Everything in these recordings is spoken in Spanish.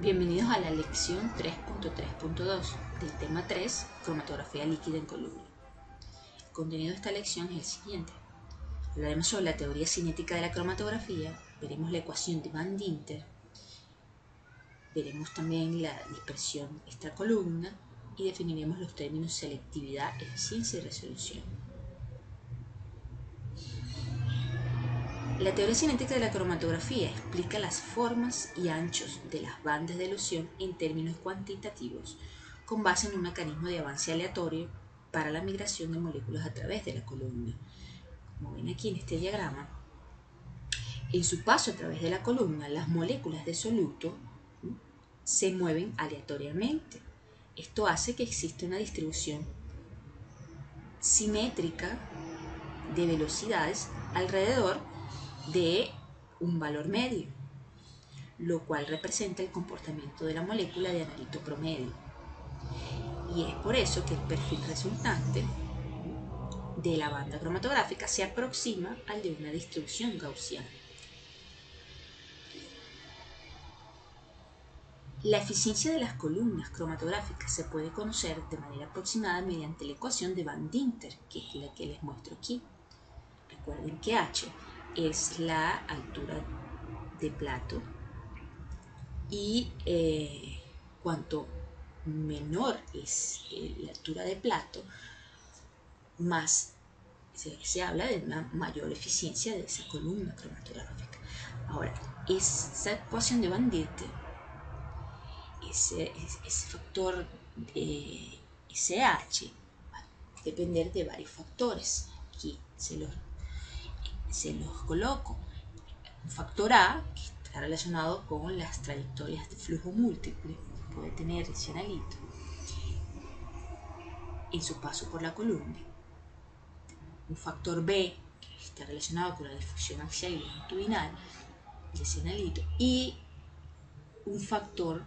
Bienvenidos a la lección 3.3.2 del tema 3, cromatografía líquida en columna. El contenido de esta lección es el siguiente. Hablaremos sobre la teoría cinética de la cromatografía, veremos la ecuación de Van Dinter, veremos también la dispersión extracolumna y definiremos los términos selectividad, eficiencia y resolución. La teoría cinética de la cromatografía explica las formas y anchos de las bandas de elusión en términos cuantitativos, con base en un mecanismo de avance aleatorio para la migración de moléculas a través de la columna. Como ven aquí en este diagrama, en su paso a través de la columna, las moléculas de soluto se mueven aleatoriamente. Esto hace que exista una distribución simétrica de velocidades alrededor de un valor medio, lo cual representa el comportamiento de la molécula de analito promedio. Y es por eso que el perfil resultante de la banda cromatográfica se aproxima al de una distribución gaussiana. La eficiencia de las columnas cromatográficas se puede conocer de manera aproximada mediante la ecuación de Van Dinter, que es la que les muestro aquí. Recuerden que H es la altura de plato y cuanto menor es la altura de plato, más se habla de una mayor eficiencia de esa columna cromatográfica. Ahora, esa ecuación de Van Dinter, ese factor SH, va a depender de varios factores. Aquí se los coloco. Un factor A, que está relacionado con las trayectorias de flujo múltiple que puede tener ese analito en su paso por la columna. Un factor B, que está relacionado con la difusión axial y longitudinal de ese analito. Y un factor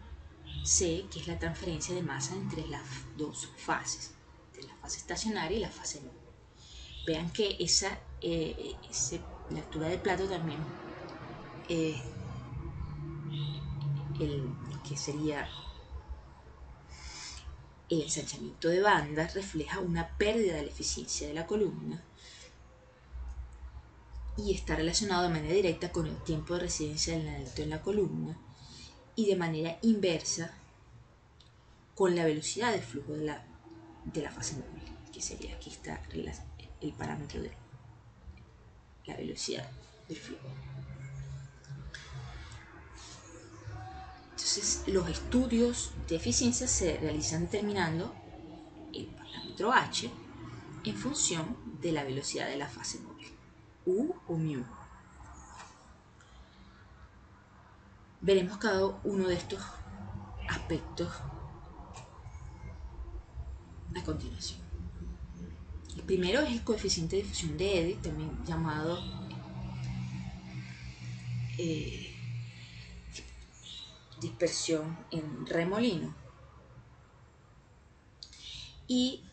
C, que es la transferencia de masa entre las dos fases, entre la fase estacionaria y la fase móvil. Vean que la altura de plato también, lo que sería el ensanchamiento de banda, refleja una pérdida de la eficiencia de la columna y está relacionado de manera directa con el tiempo de residencia del analito en la columna y de manera inversa con la velocidad de flujo de la fase móvil, que sería, aquí está el parámetro de la velocidad del flujo. Entonces, los estudios de eficiencia se realizan determinando el parámetro H en función de la velocidad de la fase móvil, U o mu. Veremos cada uno de estos aspectos a continuación. El primero es el coeficiente de difusión de Eddy, también llamado dispersión en remolino, y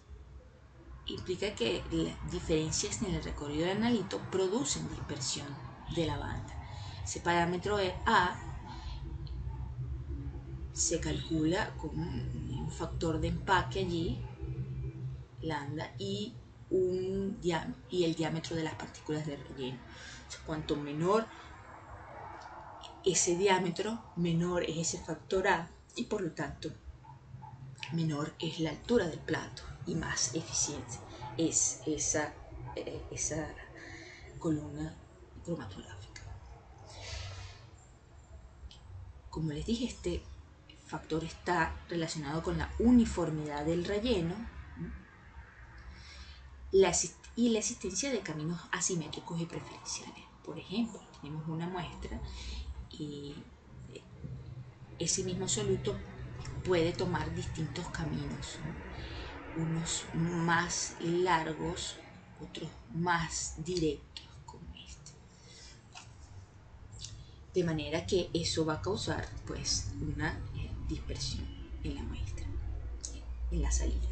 implica que las diferencias en el recorrido del analito producen dispersión de la banda. Ese parámetro A se calcula con un factor de empaque allí, lambda, y el diámetro de las partículas de relleno. O sea, cuanto menor ese diámetro, menor es ese factor A, y por lo tanto menor es la altura del plato y más eficiente es esa columna cromatográfica. Como les dije, este factor está relacionado con la uniformidad del relleno y la existencia de caminos asimétricos y preferenciales. Por ejemplo, tenemos una muestra y ese mismo soluto puede tomar distintos caminos, unos más largos, otros más directos, como este. De manera que eso va a causar pues una dispersión en la muestra, en la salida.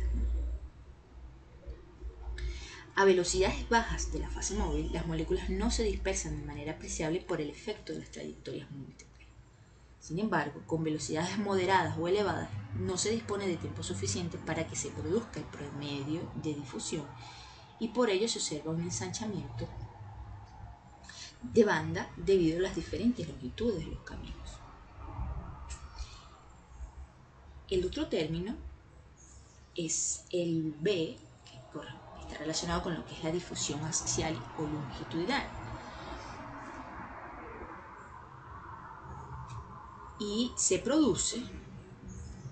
A velocidades bajas de la fase móvil, las moléculas no se dispersan de manera apreciable por el efecto de las trayectorias múltiples. Sin embargo, con velocidades moderadas o elevadas, no se dispone de tiempo suficiente para que se produzca el promedio de difusión y por ello se observa un ensanchamiento de banda debido a las diferentes longitudes de los caminos. El otro término es el B, que está relacionado con lo que es la difusión axial o longitudinal. Y se produce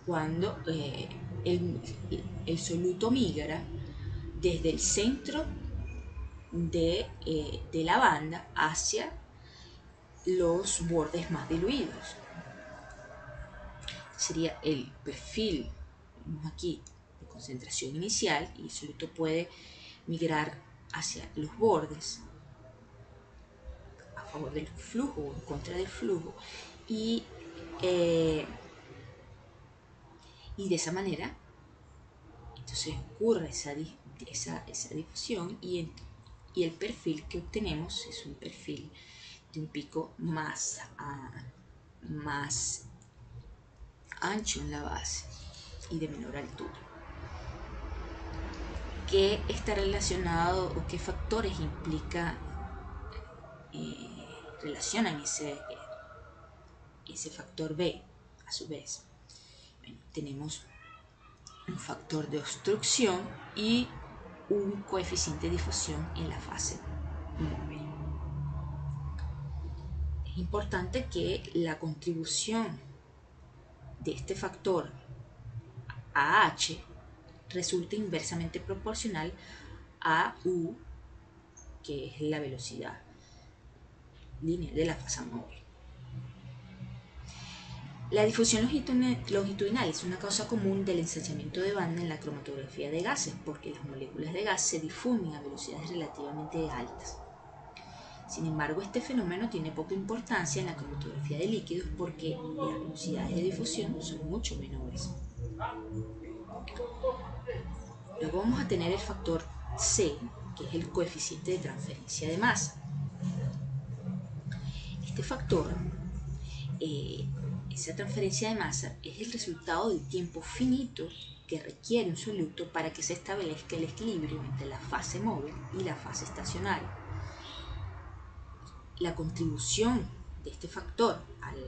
cuando el soluto migra desde el centro de la banda hacia los bordes más diluidos. Sería el perfil, vemos aquí, de concentración inicial, y el soluto puede migrar hacia los bordes a favor del flujo o en contra del flujo, y de esa manera entonces ocurre esa difusión, y el perfil que obtenemos es un perfil de un pico más ancho en la base y de menor altura. ¿Qué está relacionado o qué factores relacionan ese factor B a su vez? Bueno, tenemos un factor de obstrucción y un coeficiente de difusión en la fase móvil. Es importante que la contribución de este factor a H resulte inversamente proporcional a U, que es la velocidad lineal de la fase móvil. La difusión longitudinal es una causa común del ensanchamiento de banda en la cromatografía de gases, porque las moléculas de gas se difunden a velocidades relativamente altas. Sin embargo, este fenómeno tiene poca importancia en la cromatografía de líquidos porque las velocidades de difusión son mucho menores. Luego vamos a tener el factor C, que es el coeficiente de transferencia de masa. Este factor, esa transferencia de masa, es el resultado del tiempo finito que requiere un soluto para que se establezca el equilibrio entre la fase móvil y la fase estacionaria. La contribución de este factor a la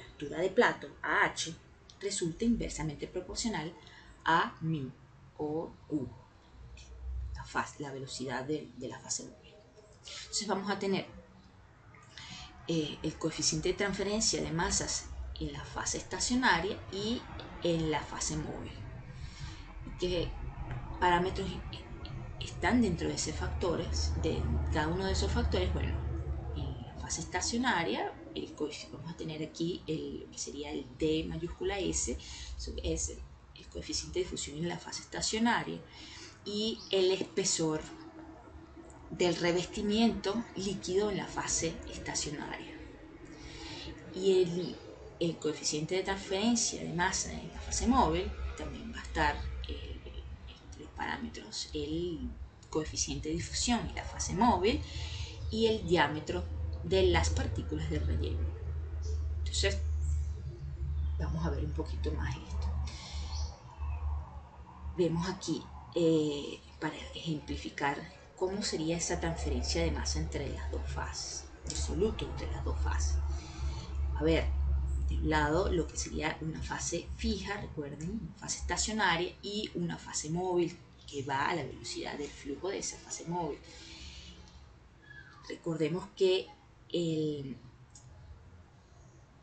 altura de plato, a H, resulta inversamente proporcional a μ o U, la velocidad de la fase móvil. Entonces vamos a tener el coeficiente de transferencia de masas en la fase estacionaria y en la fase móvil. ¿Qué parámetros están dentro de esos factores? De cada uno de esos factores, bueno, en la fase estacionaria, vamos a tener aquí el que sería el D mayúscula S, es el coeficiente de difusión en la fase estacionaria, y el espesor del revestimiento líquido en la fase estacionaria. Y el coeficiente de transferencia de masa en la fase móvil también va a estar entre los parámetros el coeficiente de difusión en la fase móvil y el diámetro de las partículas de relleno. Entonces, vamos a ver un poquito más esto. Vemos aquí, para ejemplificar cómo sería esa transferencia de masa entre las dos fases, el soluto entre las dos fases. A ver, de un lado lo que sería una fase fija, recuerden, una fase estacionaria, y una fase móvil que va a la velocidad del flujo de esa fase móvil. Recordemos que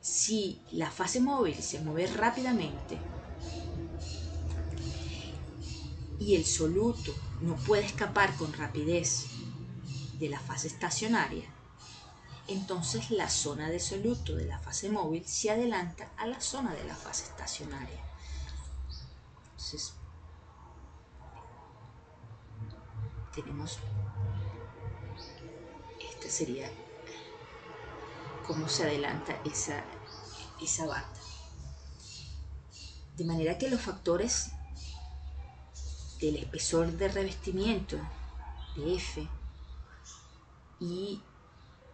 si la fase móvil se mueve rápidamente y el soluto no puede escapar con rapidez de la fase estacionaria, entonces la zona de soluto de la fase móvil se adelanta a la zona de la fase estacionaria. Entonces, tenemos, esta sería cómo se adelanta esa banda. De manera que los factores del espesor de revestimiento de F y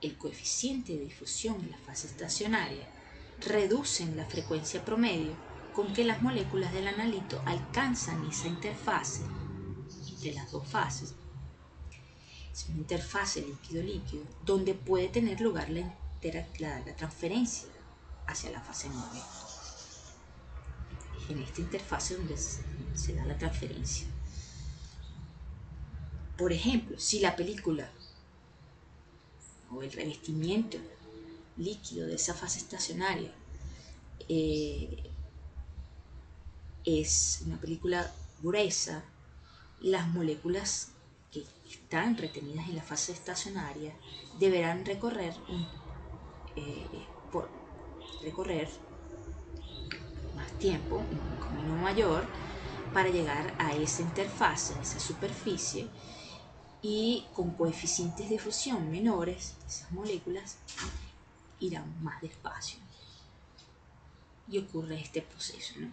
el coeficiente de difusión en la fase estacionaria reducen la frecuencia promedio con que las moléculas del analito alcanzan esa interfase entre las dos fases. Es una interfase líquido-líquido donde puede tener lugar la transferencia hacia la fase móvil. En esta interfase donde se da la transferencia. Por ejemplo, si la película o el revestimiento líquido de esa fase estacionaria es una película gruesa, las moléculas que están retenidas en la fase estacionaria deberán recorrer más tiempo, un camino mayor, para llegar a esa interfase, a esa superficie, y con coeficientes de fusión menores, esas moléculas irán más despacio. Y ocurre este proceso, ¿no?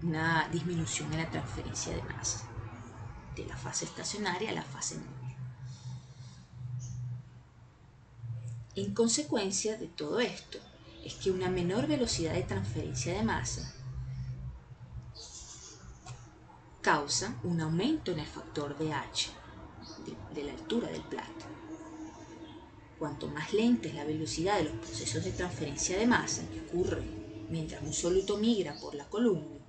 Una disminución en la transferencia de masa de la fase estacionaria a la fase móvil. En consecuencia de todo esto, es que una menor velocidad de transferencia de masa causa un aumento en el factor de H, de la altura del plato. Cuanto más lenta es la velocidad de los procesos de transferencia de masa que ocurren mientras un soluto migra por la columna,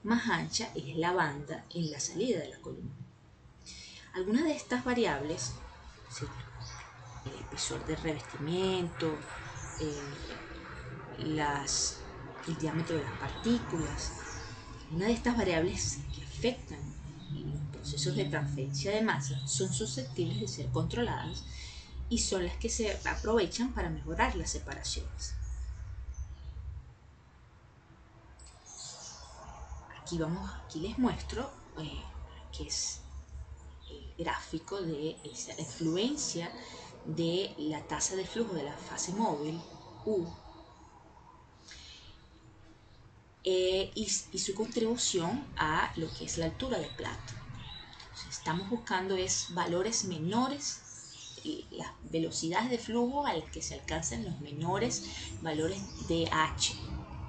más ancha es la banda en la salida de la columna. Algunas de estas variables, el espesor del revestimiento, el diámetro de las partículas, una de estas variables que afectan los procesos de transferencia de masa son susceptibles de ser controladas y son las que se aprovechan para mejorar las separaciones. Aquí les muestro que es el gráfico de esa influencia de la tasa de flujo de la fase móvil U y su contribución a lo que es la altura del plato. Entonces, estamos buscando valores menores, las velocidades de flujo a las que se alcanzan los menores valores de H,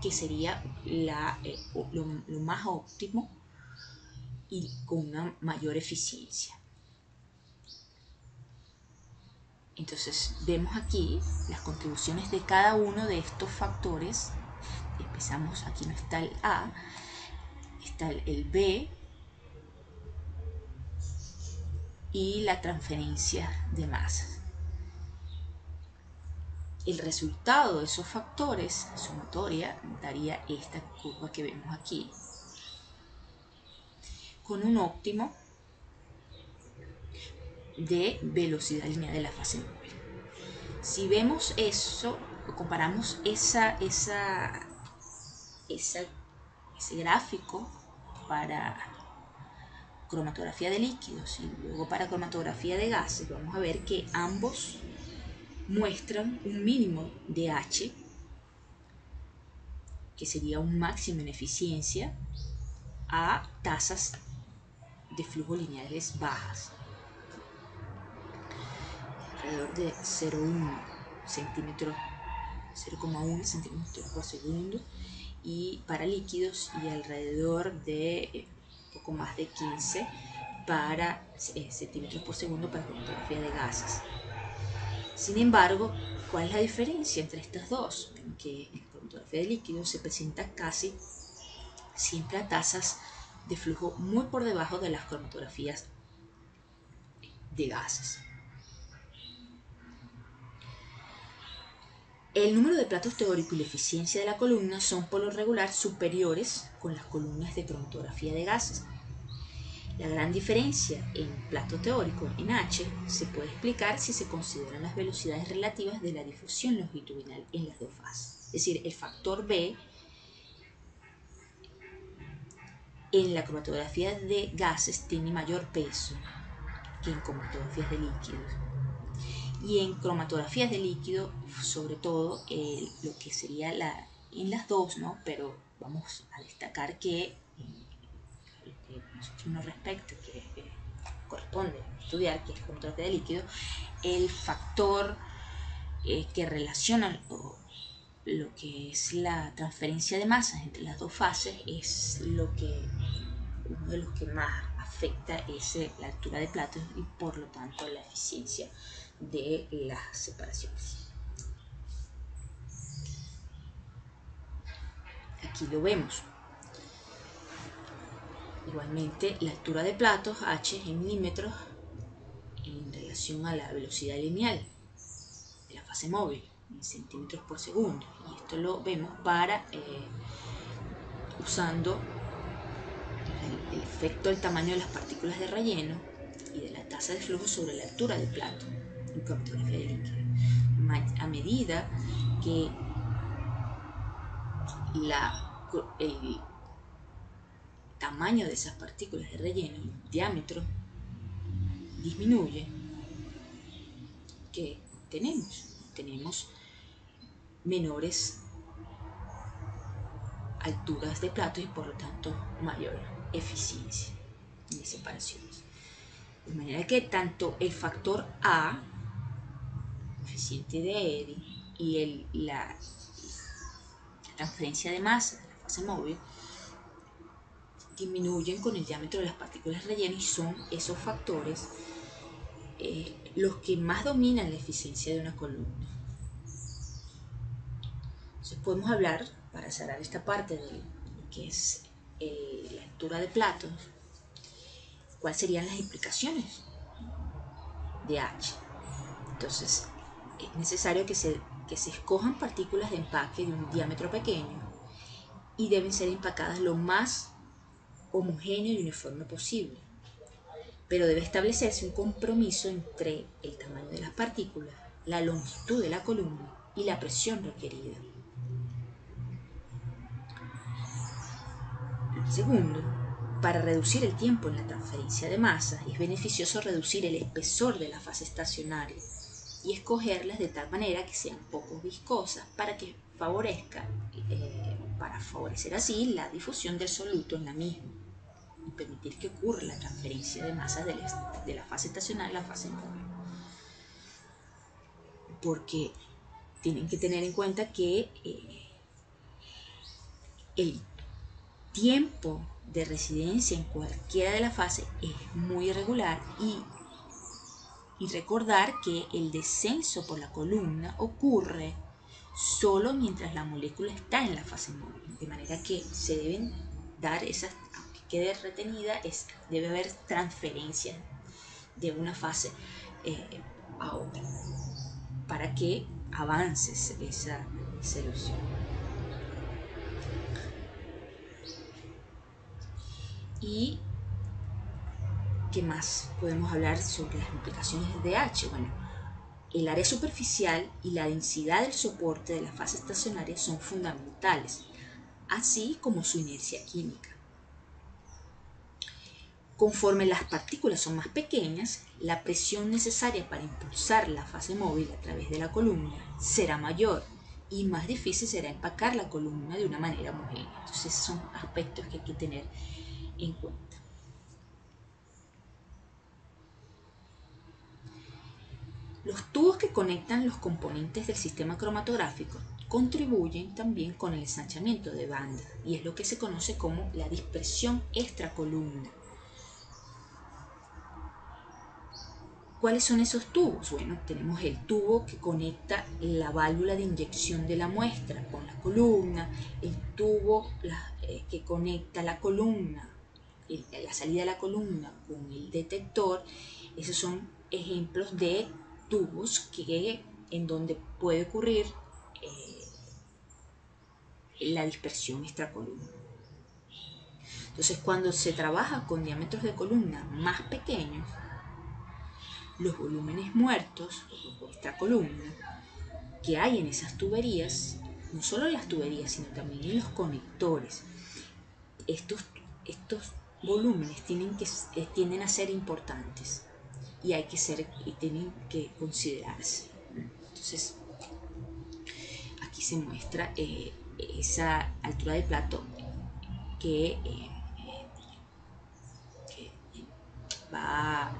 que sería lo más óptimo y con una mayor eficiencia. Entonces vemos aquí las contribuciones de cada uno de estos factores. Empezamos, aquí no está el A, está el B y la transferencia de masas. El resultado de esos factores, sumatoria, daría esta curva que vemos aquí, con un óptimo de velocidad lineal de la fase móvil. Si vemos eso, comparamos ese gráfico para cromatografía de líquidos y luego para cromatografía de gases, vamos a ver que ambos muestran un mínimo de H, que sería un máximo en eficiencia, a tasas de flujo lineales bajas, alrededor de 0,1 centímetros por segundo, y para líquidos, y alrededor de poco más de 15 para centímetros por segundo para cromatografía de gases. Sin embargo, ¿cuál es la diferencia entre estas dos? En que en cromatografía de líquidos se presenta casi siempre a tasas de flujo muy por debajo de las cromatografías de gases. El número de platos teóricos y la eficiencia de la columna son por lo regular superiores con las columnas de cromatografía de gases. La gran diferencia en plato teórico, en H, se puede explicar si se consideran las velocidades relativas de la difusión longitudinal en las dos fases. Es decir, el factor B en la cromatografía de gases tiene mayor peso que en cromatografías de líquidos. Y en cromatografías de líquido, sobre todo, lo que sería en las dos, ¿no? Pero vamos a destacar que lo que a nosotros nos respecta, que corresponde estudiar, que es cromatografía de líquido, el factor que relaciona lo que es la transferencia de masas entre las dos fases es uno de los que más afecta es la altura de platos y por lo tanto la eficiencia de las separaciones. Aquí lo vemos. Igualmente la altura de platos h en milímetros en relación a la velocidad lineal de la fase móvil en centímetros por segundo, y esto lo vemos para usando el efecto del tamaño de las partículas de relleno y de la tasa de flujo sobre la altura del plato en cromatografía de líquido. A medida que el tamaño de esas partículas de relleno, el diámetro, disminuye, ¿qué tenemos menores alturas de platos y por lo tanto mayor eficiencia de separaciones. De manera que tanto el factor A, eficiente de Eddy, y la transferencia de masa de la fase móvil disminuyen con el diámetro de las partículas de relleno, y son esos factores los que más dominan la eficiencia de una columna. Entonces podemos hablar, para cerrar esta parte de lo que es la altura de platos, cuáles serían las implicaciones de H. Entonces es necesario que se escojan partículas de empaque de un diámetro pequeño y deben ser empacadas lo más homogéneo y uniforme posible, pero debe establecerse un compromiso entre el tamaño de las partículas, la longitud de la columna y la presión requerida. Segundo, para reducir el tiempo en la transferencia de masa es beneficioso reducir el espesor de la fase estacionaria y escogerlas de tal manera que sean poco viscosas para favorecer así la difusión del soluto en la misma y permitir que ocurra la transferencia de masa de la fase estacionaria a la fase móvil. Porque tienen que tener en cuenta que el tiempo de residencia en cualquiera de las fases es muy irregular, y recordar que el descenso por la columna ocurre solo mientras la molécula está en la fase móvil, de manera que se deben dar esas, aunque quede retenida, debe haber transferencias de una fase a otra para que avance esa erosión. ¿Y qué más podemos hablar sobre las implicaciones de H? Bueno, el área superficial y la densidad del soporte de la fase estacionaria son fundamentales, así como su inercia química. Conforme las partículas son más pequeñas, la presión necesaria para impulsar la fase móvil a través de la columna será mayor y más difícil será empacar la columna de una manera homogénea. Entonces son aspectos que hay que tener en cuenta. Los tubos que conectan los componentes del sistema cromatográfico contribuyen también con el ensanchamiento de banda, y es lo que se conoce como la dispersión extracolumna. ¿Cuáles son esos tubos? Bueno, tenemos el tubo que conecta la válvula de inyección de la muestra con la columna, el tubo que conecta la columna, la salida de la columna con el detector. Esos son ejemplos de tubos en donde puede ocurrir la dispersión extracolumna. Entonces, cuando se trabaja con diámetros de columna más pequeños, los volúmenes muertos o extracolumna que hay en esas tuberías, no solo en las tuberías, sino también en los conectores, estos volúmenes tienden a ser importantes y tienen que considerarse. Entonces, aquí se muestra esa altura de plato que va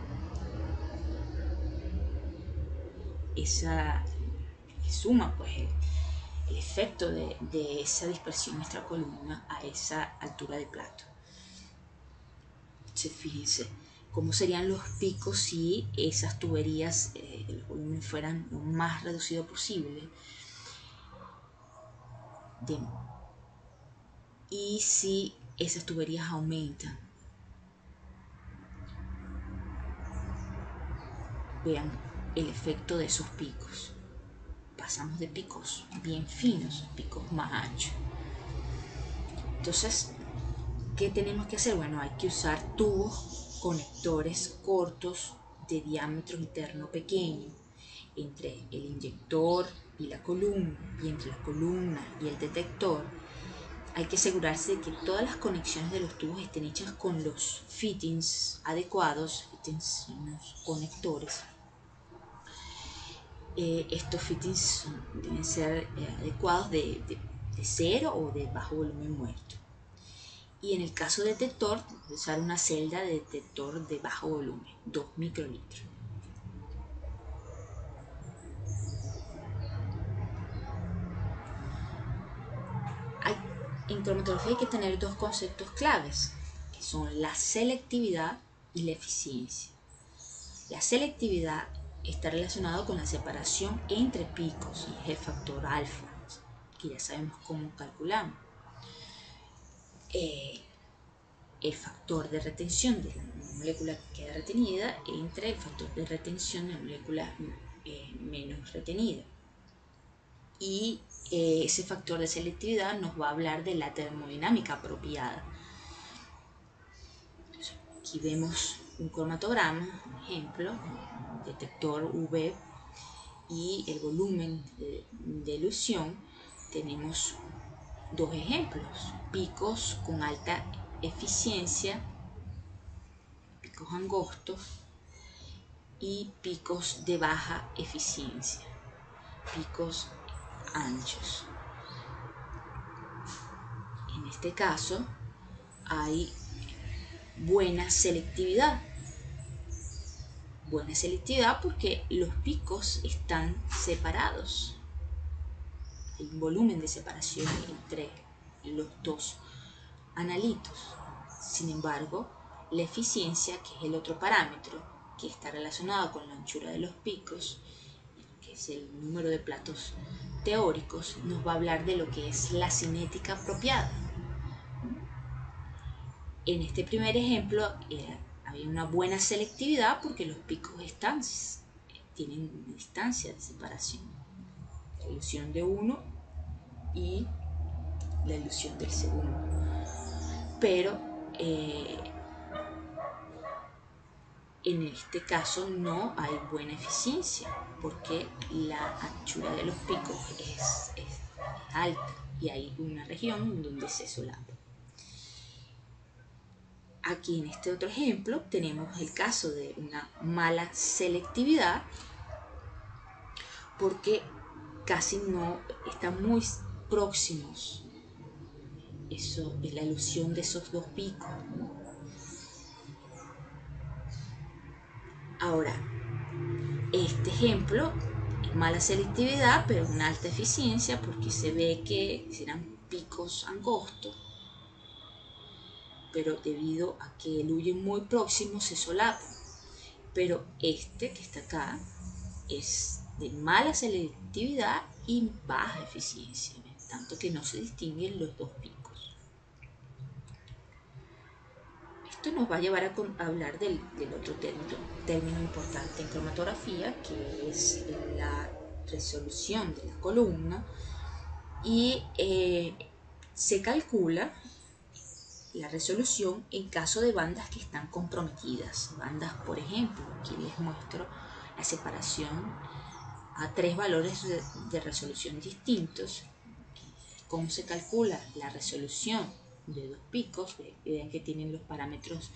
que suma pues el efecto de esa dispersión extracolumna a esa altura de plato. Entonces, fíjense cómo serían los picos si esas tuberías, los volúmenes fueran lo más reducido posible. Y si esas tuberías aumentan. Vean el efecto de esos picos. Pasamos de picos bien finos a picos más anchos. Entonces, ¿qué tenemos que hacer? Bueno, hay que usar tubos conectores cortos de diámetro interno pequeño entre el inyector y la columna, y entre la columna y el detector. Hay que asegurarse de que todas las conexiones de los tubos estén hechas con los fittings adecuados, unos conectores. Estos fittings deben ser adecuados de cero o de bajo volumen muerto. Y en el caso de detector, usar una celda de detector de bajo volumen, 2 microlitros. En cromatografía hay que tener dos conceptos claves, que son la selectividad y la eficiencia. La selectividad está relacionado con la separación entre picos, y es el factor alfa, que ya sabemos cómo calculamos. El factor de retención de la molécula que queda retenida entre el factor de retención de la molécula menos retenida. Y ese factor de selectividad nos va a hablar de la termodinámica apropiada. Entonces, aquí vemos un cromatograma, un ejemplo, detector UV y el volumen de elusión. Tenemos dos ejemplos, picos con alta eficiencia, picos angostos, y picos de baja eficiencia, picos anchos. En este caso hay buena selectividad porque los picos están separados, hay un volumen de separación entre los dos analitos. Sin embargo, la eficiencia, que es el otro parámetro que está relacionado con la anchura de los picos, que es el número de platos teóricos, nos va a hablar de lo que es la cinética apropiada. En este primer ejemplo había una buena selectividad porque los picos tienen una distancia de separación, la ilusión de uno y la ilusión del segundo. Pero en este caso no hay buena eficiencia porque la anchura de los picos es alta y hay una región donde se solapa. Aquí en este otro ejemplo tenemos el caso de una mala selectividad porque casi no están muy próximos. Eso es la ilusión de esos dos picos, ¿no? Ahora, este ejemplo es mala selectividad, pero una alta eficiencia porque se ve que serán picos angostos, pero debido a que eluyen muy próximos se solapan. Pero este que está acá es de mala selectividad y baja eficiencia, tanto que no se distinguen los dos picos. Esto nos va a llevar a hablar del otro término importante en cromatografía, que es la resolución de la columna, y se calcula la resolución en caso de bandas que están comprometidas. Bandas, por ejemplo, aquí les muestro la separación a 3 valores de resolución distintos. ¿Cómo se calcula la resolución de dos picos? Vean que tienen los parámetros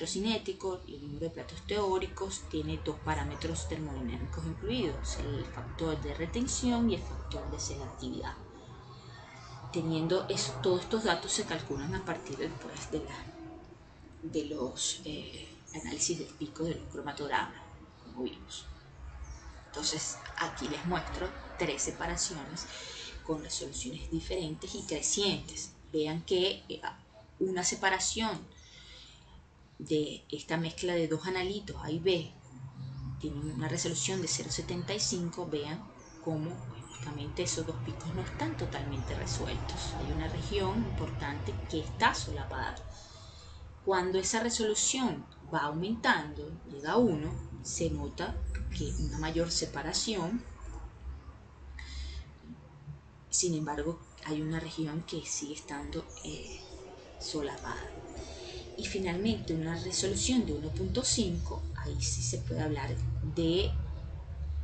cinéticos y el número de platos teóricos, tiene dos parámetros termodinámicos incluidos, el factor de retención y el factor de selectividad. Teniendo todos estos datos se calculan a partir después de los análisis del pico de los cromatogramas, como vimos. Entonces aquí les muestro 3 separaciones con resoluciones diferentes y crecientes. Vean que una separación de esta mezcla de 2 analitos A y B tiene una resolución de 0,75. Vean cómo justamente esos 2 picos no están totalmente resueltos. Hay una región importante que está solapada. Cuando esa resolución va aumentando, llega a 1, se nota que una mayor separación. Sin embargo, hay una región que sigue estando solapada. Y finalmente una resolución de 1.5, ahí sí se puede hablar de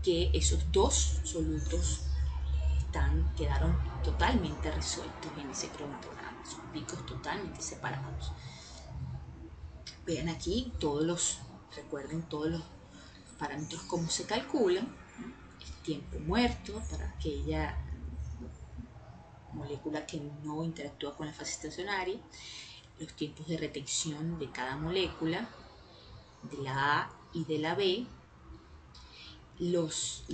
que esos 2 solutos quedaron totalmente resueltos en ese cromatograma, son picos totalmente separados. Vean aquí recuerden todos los parámetros, cómo se calculan, el tiempo muerto para aquella molécula que no interactúa con la fase estacionaria, los tiempos de retención de cada molécula, de la A y de la B, los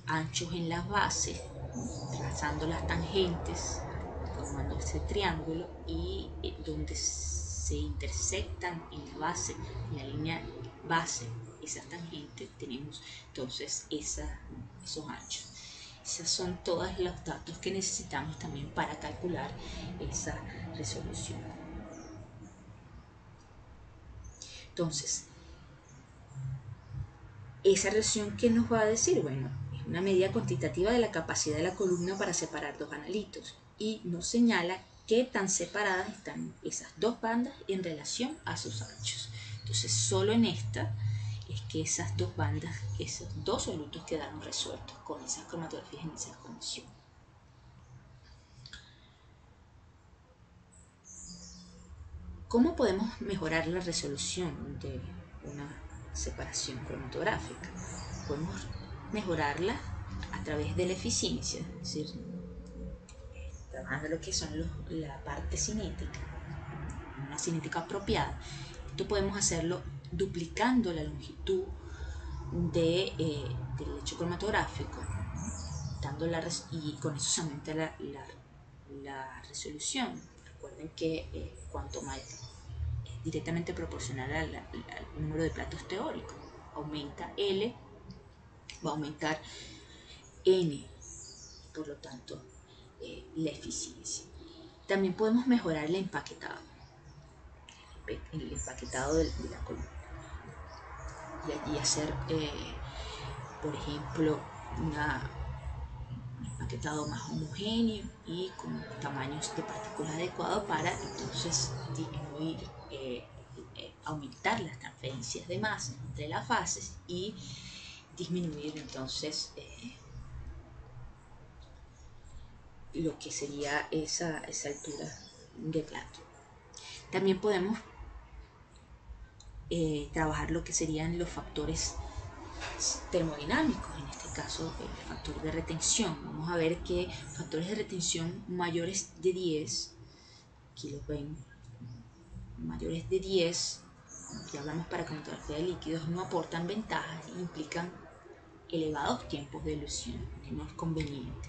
anchos en las bases, trazando las tangentes, formando ese triángulo, y donde se intersectan en la base, en la línea base, esas tangentes, tenemos entonces esos anchos. Esos son todos los datos que necesitamos también para calcular esa resolución. Entonces, esa resolución, ¿qué nos va a decir? Bueno, es una medida cuantitativa de la capacidad de la columna para separar 2 analitos y nos señala qué tan separadas están esas 2 bandas en relación a sus anchos. Entonces, solo en esta es que esas 2 bandas, esos 2 solutos quedaron resueltos con esas cromatografías en esas condiciones. ¿Cómo podemos mejorar la resolución de una separación cromatográfica? Podemos mejorarla a través de la eficiencia, es decir, trabajando lo que son la parte cinética, una cinética apropiada. Esto podemos hacerlo duplicando la longitud del lecho cromatográfico, y con eso se aumenta la resolución. Recuerden que cuanto más es directamente proporcional al número de platos teóricos, aumenta L, va a aumentar N, por lo tanto la eficiencia. También podemos mejorar el empaquetado de la columna, y allí hacer por ejemplo un empaquetado más homogéneo y con tamaños de partículas adecuados para entonces disminuir, aumentar las transferencias de masa entre las fases y disminuir entonces lo que sería esa altura de plato. También podemos trabajar lo que serían los factores termodinámicos, en este caso el factor de retención. Vamos a ver que factores de retención mayores de 10, aquí los ven, mayores de 10, ya hablamos para cromatografía de líquidos, no aportan ventajas e implican elevados tiempos de elusión, que no es conveniente.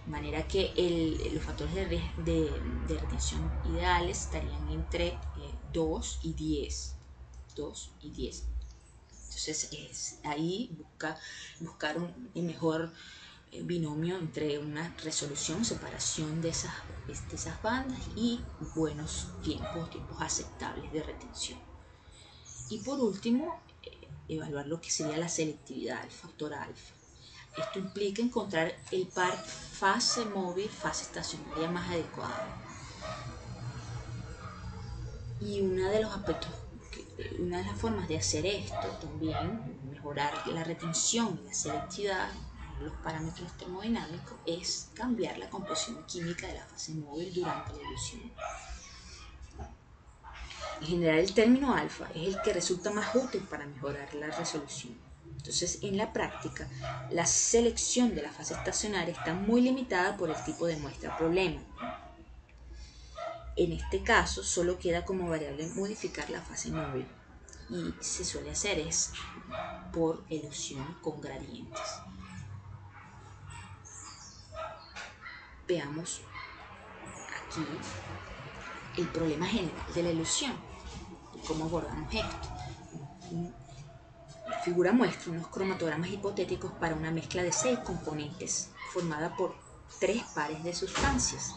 De manera que los factores de retención ideales estarían entre 2 y 10. 2 y 10. Entonces ahí buscar un mejor binomio entre una resolución, separación de esas bandas y buenos tiempos aceptables de retención. Y por último, evaluar lo que sería la selectividad, el factor alfa. Esto implica encontrar el par fase móvil, fase estacionaria más adecuado. Y una de las formas de hacer esto también, mejorar la retención y la selectividad, los parámetros termodinámicos, es cambiar la composición química de la fase móvil durante la elusión. En general, el término alfa es el que resulta más útil para mejorar la resolución. Entonces, en la práctica, la selección de la fase estacionaria está muy limitada por el tipo de muestra problema. En este caso, solo queda como variable modificar la fase móvil. y se suele hacer es por elusión con gradientes. Veamos aquí el problema general de la ilusión y cómo abordamos esto. La figura muestra unos cromatogramas hipotéticos para una mezcla de 6 componentes formada por 3 pares de sustancias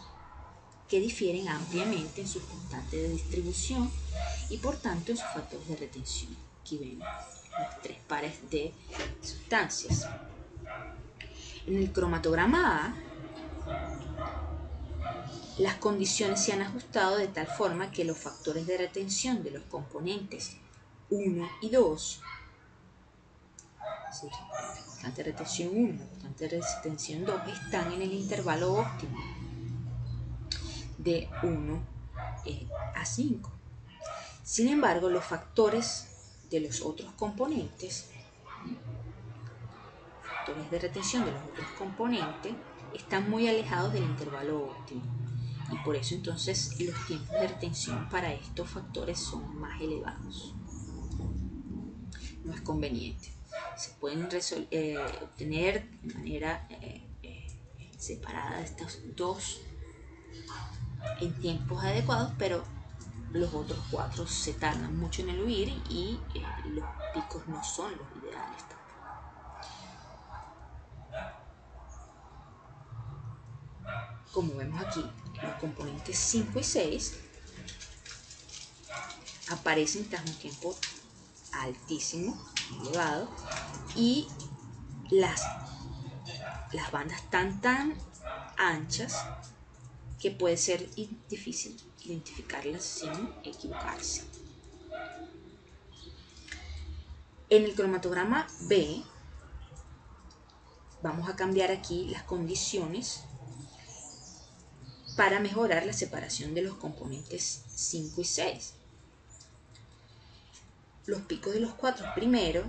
que difieren ampliamente en sus constantes de distribución y por tanto en sus factores de retención. Aquí ven los 3 pares de sustancias. En el cromatograma A, las condiciones se han ajustado de tal forma que los factores de retención de los componentes 1 y 2, es decir, la constante de retención 1 y la constante de retención 2, están en el intervalo óptimo de 1 a 5. Sin embargo, los factores de los otros componentes, factores de retención de los otros componentes, están muy alejados del intervalo óptimo. Y por eso entonces los tiempos de retención para estos factores son más elevados. No es conveniente. Se pueden obtener de manera separada estos dos en tiempos adecuados, pero los otros 4 se tardan mucho en el huir y los picos no son los ideales tampoco. Como vemos aquí, los componentes 5 y 6 aparecen tras un tiempo altísimo, elevado, y las bandas están tan anchas que puede ser difícil identificarlas sin equivocarse. En el cromatograma B vamos a cambiar aquí las condiciones para mejorar la separación de los componentes 5 y 6. Los picos de los 4 primeros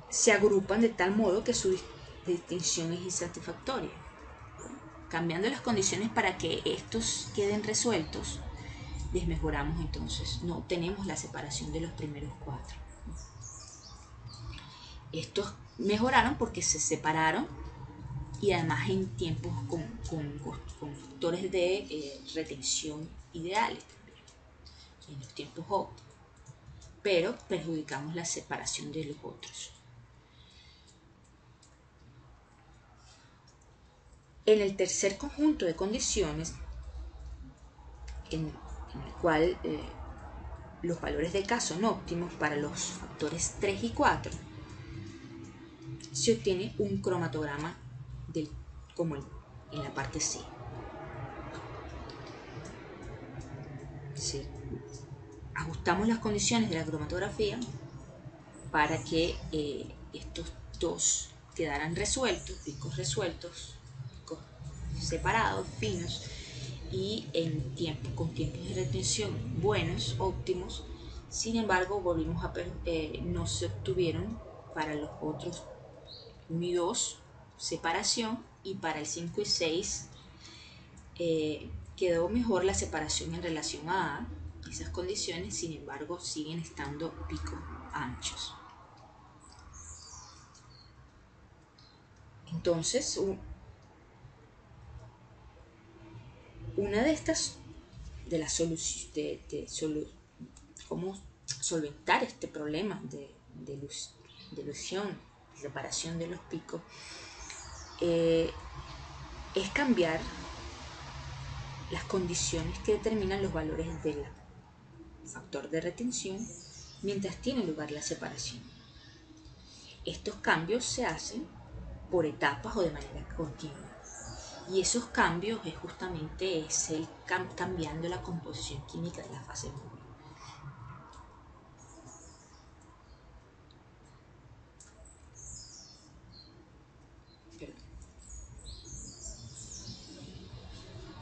se agrupan de tal modo que su distinción es insatisfactoria. Cambiando las condiciones para que estos queden resueltos, les mejoramos entonces, no obtenemos la separación de los primeros 4. Estos mejoraron porque se separaron y además en tiempos con factores de retención ideales también, en los tiempos óptimos, pero perjudicamos la separación de los otros. En el tercer conjunto de condiciones, en el cual los valores de K son óptimos para los factores 3 y 4, se obtiene un cromatograma como en la parte C. Sí. Ajustamos las condiciones de la cromatografía para que estos dos quedaran resueltos, picos separados, finos, y con tiempos de retención buenos, óptimos. Sin embargo, no se obtuvieron para los otros 1 y 2 separación, y para el 5 y 6 quedó mejor la separación en relación a esas condiciones. Sin embargo, siguen estando picos anchos. Entonces, una de estas, cómo solventar este problema de ilusión, de separación de los picos, es cambiar las condiciones que determinan los valores del factor de retención mientras tiene lugar la separación. Estos cambios se hacen por etapas o de manera continua. Y esos cambios es justamente cambiando la composición química de la fase móvil.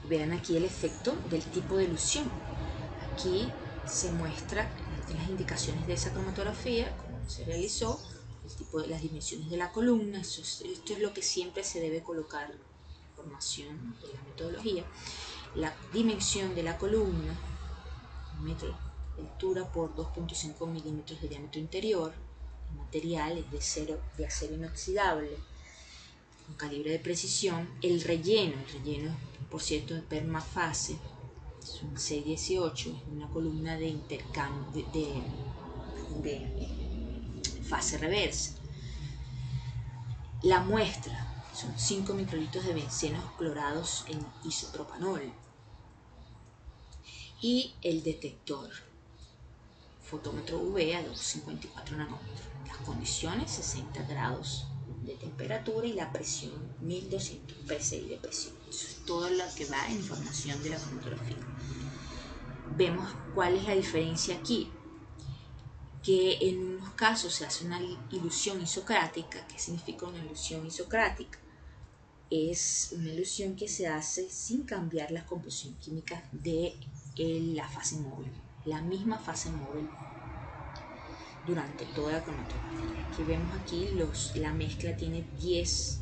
Vean aquí el efecto del tipo de ilusión. Aquí se muestra en las indicaciones de esa cromatografía cómo se realizó, el tipo de las dimensiones de la columna. Esto es lo que siempre se debe colocar, información de la metodología. la dimensión de la columna, 1 metro de altura por 2.5 milímetros de diámetro interior. El material es de acero inoxidable con calibre de precisión. El relleno, por cierto, de permafase, es un 618, es una columna de intercambio de fase reversa. La muestra son 5 microlitros de bencenos clorados en isopropanol. Y el detector, fotómetro UV a 254 nanómetros. Las condiciones, 60 grados de temperatura y la presión 1200 psi de presión. Eso es todo lo que va en información de la cromatografía. Vemos cuál es la diferencia aquí, que en unos casos se hace una ilusión isocrática. ¿Qué significa una ilusión isocrática? Es una ilusión que se hace sin cambiar la composición química de la fase móvil, la misma fase móvil durante toda la cromatografía. Aquí vemos la mezcla tiene 10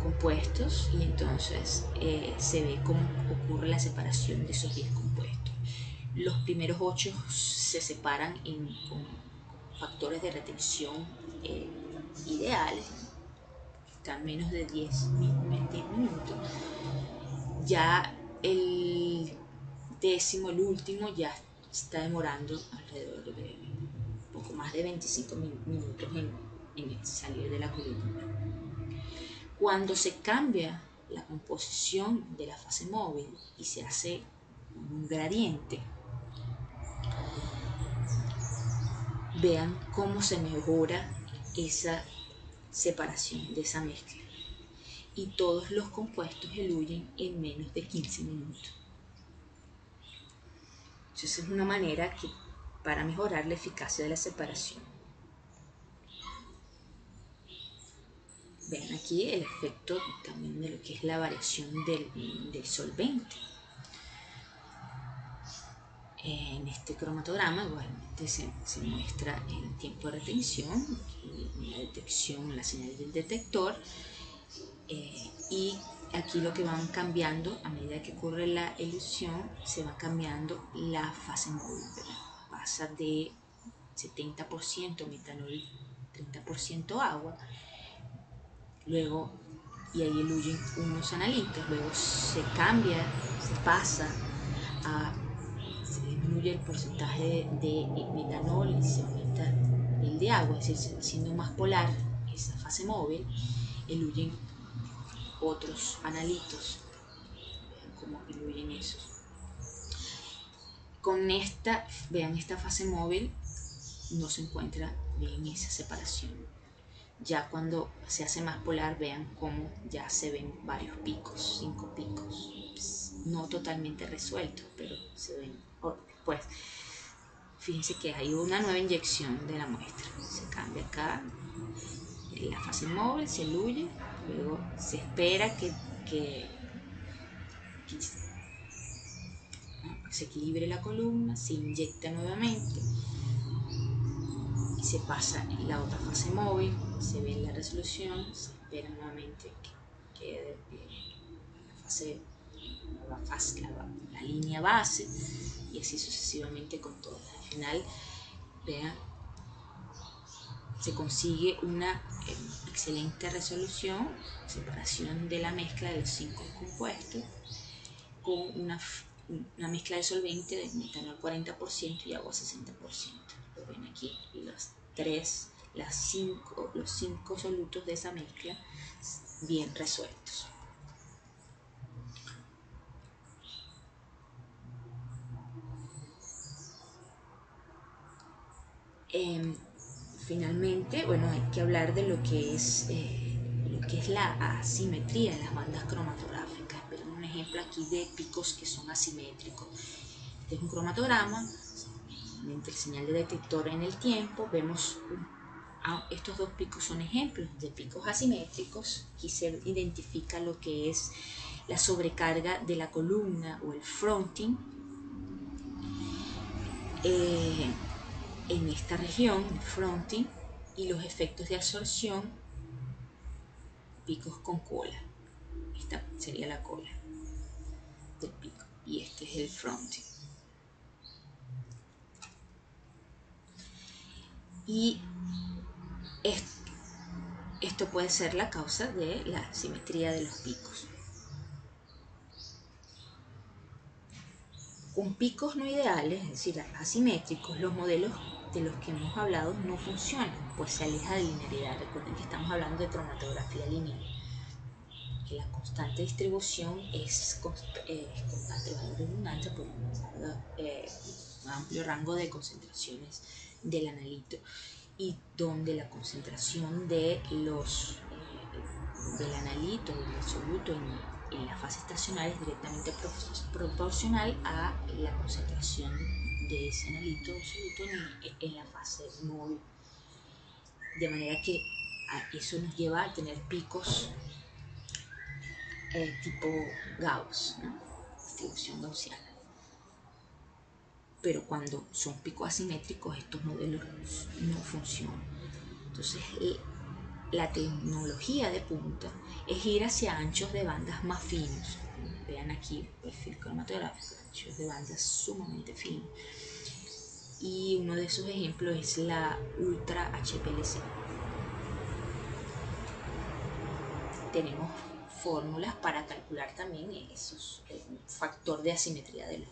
compuestos y entonces se ve cómo ocurre la separación de esos 10 compuestos. Los primeros 8 se separan con factores de retención ideales, están menos de 10 minutos. Ya el décimo, el último, ya está demorando alrededor de poco más de 25 minutos en salir de la columna. Cuando se cambia la composición de la fase móvil y se hace un gradiente, vean cómo se mejora esa separación de esa mezcla. Y todos los compuestos eluyen en menos de 15 minutos. Entonces es una manera para mejorar la eficacia de la separación. Vean aquí el efecto también de lo que es la variación del solvente. En este cromatograma igualmente se muestra el tiempo de retención, la detección, la señal del detector, y aquí lo que van cambiando a medida que ocurre la elusión, se va cambiando la fase móvil, ¿verdad? Pasa de 70% metanol, 30% agua, luego, y ahí eluyen unos analitos, luego se pasa se disminuye el porcentaje de metanol y se aumenta el de agua, es decir, siendo más polar esa fase móvil, eluyen otros analitos. Vean cómo eluyen esos. Con esta fase móvil no se encuentra bien esa separación. Ya cuando se hace más polar, vean cómo ya se ven varios picos, 5 picos, no totalmente resueltos, pero se ven. Después, fíjense que hay una nueva inyección de la muestra. Se cambia acá la fase móvil, se eluye, luego se espera que se equilibre la columna, se inyecta nuevamente y se pasa en la otra fase móvil, se ve la resolución, se espera nuevamente que la línea base, y así sucesivamente con todas. Al final, vean, se consigue una excelente resolución, separación de la mezcla de los 5 compuestos con una mezcla de solvente de metanol 40% y agua 60%. Lo ven aquí, los 5 solutos de esa mezcla bien resueltos. Finalmente, bueno, hay que hablar de lo que es la asimetría en las bandas cromatográficas. Verán un ejemplo aquí de picos que son asimétricos. Este es un cromatograma, entre el señal de detector en el tiempo, vemos estos dos picos son ejemplos de picos asimétricos. Aquí se identifica lo que es la sobrecarga de la columna o el fronting en esta región, el fronting, y los efectos de absorción, picos con cola. Esta sería la cola. del pico. Y este es el fronting. Y esto puede ser la causa de la asimetría de los picos. Con picos no ideales, es decir, asimétricos, los modelos de los que hemos hablado no funcionan, pues se aleja de linealidad. Recuerden que estamos hablando de cromatografía lineal, que la constante distribución es constante, valor redundante por un amplio rango de concentraciones del analito, y donde la concentración del analito, del soluto en la fase estacionaria es directamente proporcional a la concentración de ese analito o soluto en la fase móvil. De manera que eso nos lleva a tener picos tipo Gauss, ¿no? Distribución gaussiana. Pero cuando son picos asimétricos, estos modelos no funcionan. Entonces, la tecnología de punta es ir hacia anchos de bandas más finos. Vean aquí el perfil cromatográfico, anchos de bandas sumamente finos. Y uno de esos ejemplos es la Ultra HPLC. Tenemos fórmulas para calcular también esos, el factor de asimetría de los